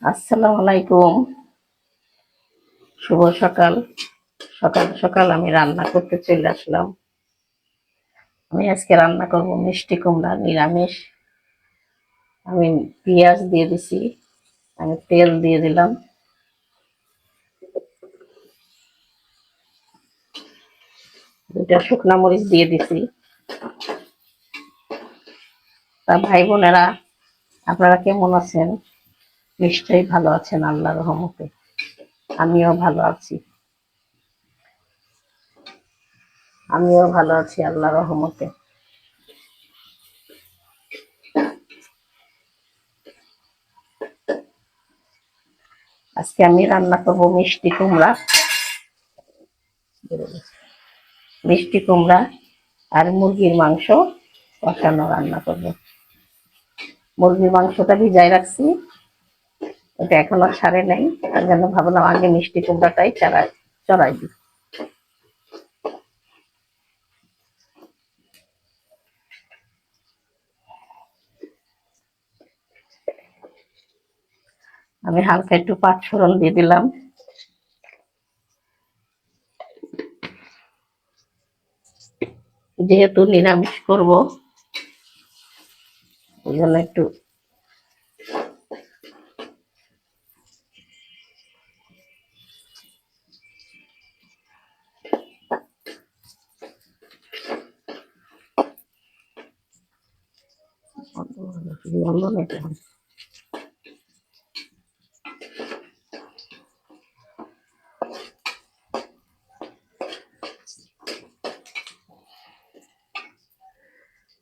আসসালামু আলাইকুম। শুভ সকাল। সকাল সকাল আমি রান্না করতে চলে আসলাম। আমি আজকে রান্না করব মিষ্টি কুমড়া নিরামিষ। আমি পেঁয়াজ দিয়ে দিছি, আমি তেল দিয়ে দিলাম, দুটা শুকনা মরিচ দিয়ে দিছি। তা ভাই বোনেরা, আপনারা কেমন আছেন? নিশ্চয়ই ভালো আছেন আল্লাহর রহমতে। আমিও ভালো আছি। আল্লাহর রহমতে। আজকে আমি রান্না করব মিষ্টি কুমড়া আর মুরগির মাংস কষানো রান্না করব। মুরগির মাংসটা ভিজাই রাখছি, ওটা এখনো ছাড়ে নাই, তার জন্য ভাবলাম আগে মিষ্টি কুমড়াটাই চড়াই দিই। আমি হালকা একটু পাঁচফোড়ন দিয়ে দিলাম। যেহেতু নিরামিষ করব, ওই জন্য একটু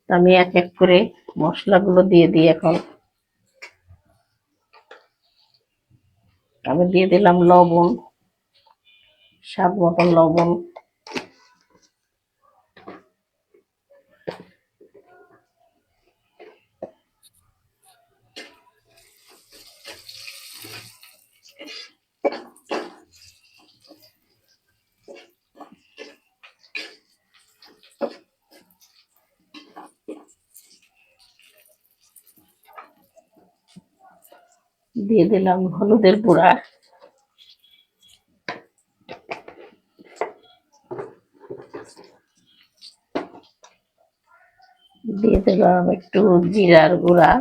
আমি এক এক করে মশলাগুলো দিয়ে দিই। এখন আমি দিয়ে দিলাম লবণ, স্বাদ মতন লবণ, দিয়ে দিলাম হলুদের গুঁড়া, দিয়ে দিলাম একটু জিরার গুঁড়া,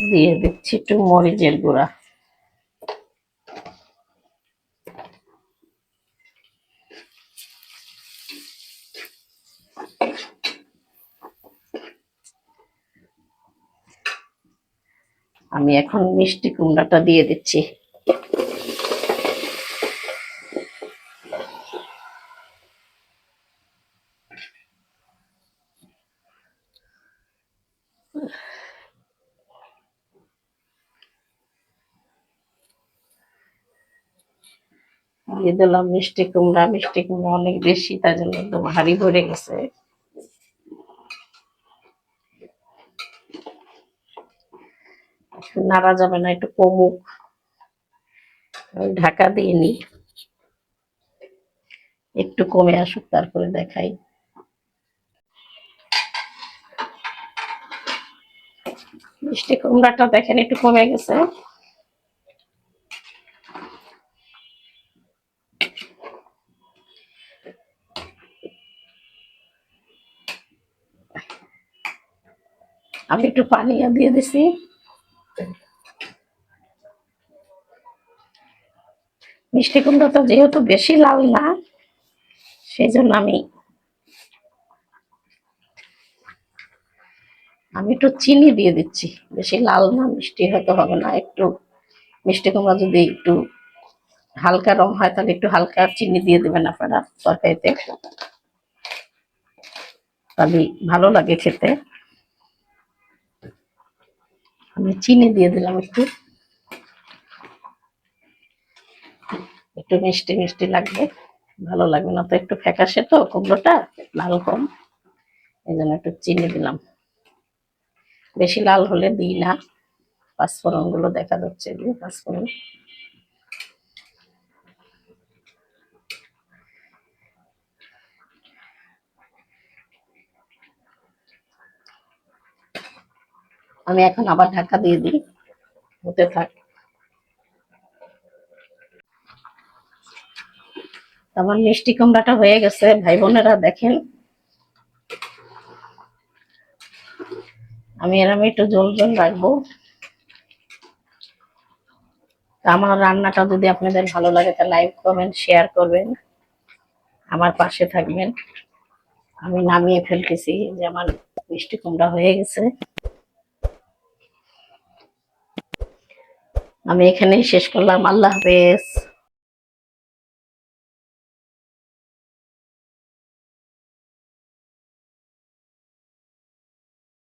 দিয়ে দিচ্ছি একটু মরিচের গুঁড়া। আমি এখন মিষ্টি কুমড়াটা দিয়ে দিচ্ছি। দিয়ে দিলাম মিষ্টি কুমড়া অনেক বেশি, তার জন্য একদম হাঁড়ি ভরে গেছে। নাড়া যাবে না, একটু কমুক, ঢাকা দিয়ে নি, একটু কমে আসুক তারপরে দেখাই। মিষ্টি কুমড়াটা দেখেন একটু কমে গেছে। আমি একটু পানি দিয়ে দিছি। মিষ্টি কুমড়াটা যেহেতু বেশি লাল না, সেই জন্য আমি একটু চিনি দিয়ে দিচ্ছি। বেশি লাল না, মিষ্টি হয়তো হবে না। একটু মিষ্টি কুমড়া যদি একটু হালকা রং হয়, তাহলে একটু হালকা চিনি দিয়ে দেবেন আপনারা তরকারিতে, তাহলে ভালো লাগে খেতে। আমি চিনি দিয়ে দিলাম একটু, একটু মিষ্টি মিষ্টি লাগবে, ভালো লাগবে না তো। একটু ফ্যাকাশে তো কুমড়োটা, লাল কম, এই জন্য একটু চিনি দিলাম। বেশি লাল হলে দিই না। পাঁচফোড়ন গুলো দেখা যাচ্ছে, পাঁচফোড়ন। আমি এখন আবার ঢাকা দিয়ে দিই, হতে থাক। আমার মিষ্টি কুমড়াটা হয়ে গেছে ভাই বোনেরা, দেখেন। আমি এরকম একটু ঝোল ঝোল রাখবো। আমার রান্নাটা যদি আপনাদের ভালো লাগে তাহলে লাইক কমেন্ট শেয়ার করবেন, আমার পাশে থাকবেন। আমি নামিয়ে ফেলতেছি, যে আমার মিষ্টি কুমড়া হয়ে গেছে। আমি এখানেই শেষ করলাম। আল্লাহ হাফেজ।